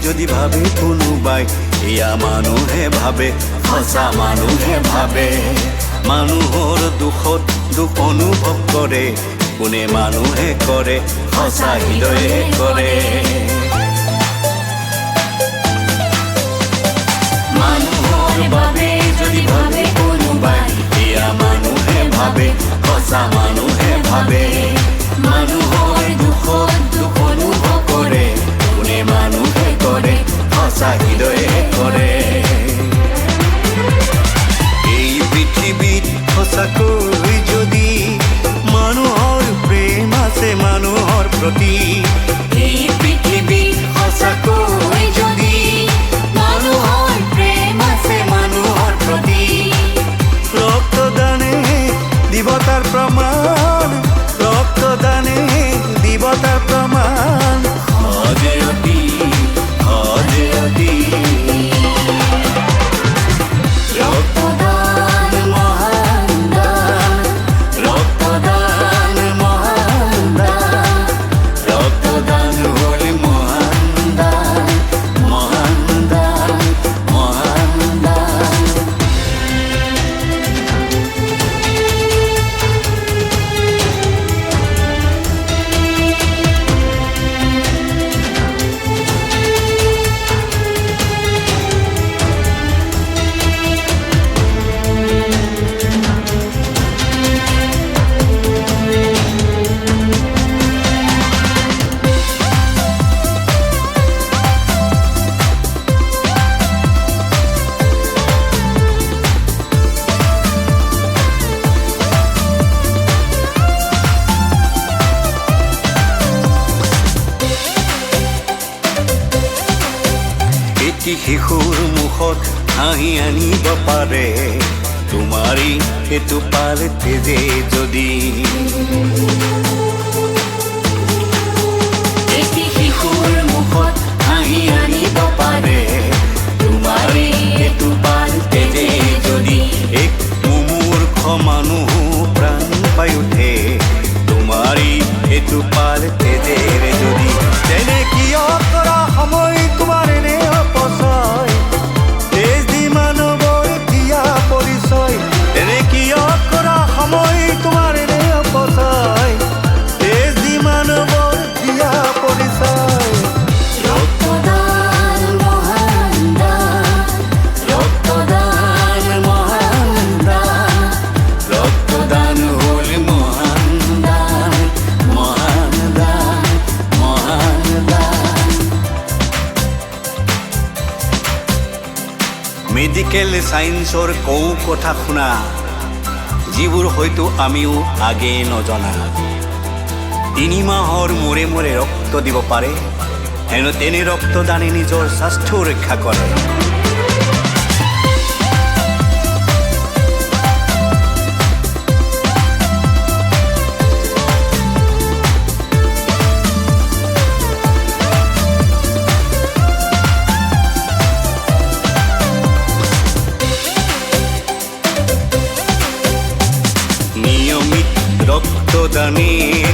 যদি ভাবে কোনোবাই এয়া মানুহে ভাবে সঁচা মানুহে ভাবে মানুহৰ দুখত দুখ অনুভৱ কৰে কোনে মানুহে কৰে সঁচা হৃদয়ে কৰে মানুহৰ বাবে যদি ভাবে কোনোবাই এয়া মানুহে ভাবে সঁচা মানুহে ভাবে মানুহৰ দুখত দুখ অনুভৱ কৰে কোনে মানুহে কৰে সঁচা হৃদয়ে কৰে এই পৃথিৱীত সঁচাকৈ যদি মানুহৰ প্ৰেম আছে মানুহৰ প্ৰতি এই পৃথিৱীত সঁচাকৈ যদি মানুহৰ প্ৰেম আছে মানুহৰ প্ৰতি ৰক্তদানে দিব তাৰ প্ৰমাণ ৰক্তদানে দিব তাৰ প্ৰমাণ সজেয়তি সজেয়তি ৰক্তদান মহান দান ৰক্তদান মহান দান ৰক্তদান হ'ল মহান দান মহান দান মহান দান শিশুৰ মুখত হাঁহি আনিব পাৰে তোমাৰি সেইটো পাৰে তেজে যদি এটি শিশুৰ মুখত হাঁহি আনিব পাৰে তোমাৰি সেইটো পাৰে তেজে যদি এক মূৰ্খ মানুহ প্ৰাণ পাই উঠে তোমাৰি সেইটো পাৰে তেজেৰে যদি তেনে কিয় কৰা সময় তোমাৰ এনে অপচয় তেজ দি মানৱৰ দিয়া পৰিচয় তেনে কিয় কৰা সময় তোমাৰ এনে অপচয় তেজ দি মানৱৰ দিয়া পৰিচয় ৰক্তদান মহান দান ৰক্তদান মহান দান ৰক্তদান হ'ল মহান দান মহান দান মহান দান মেডিকেল সায়েন্সৰ কৌ কথা শুনা যিবোৰ হয়তো আমিও আগে নজনা 3 মাহৰ মূৰে মূৰে ৰক্ত দিব পাৰে হেনো তেনে ৰক্তদানে নিজৰ স্বাস্থ্য ৰক্ষা কৰে নিয়মিত ৰক্তদানেৰ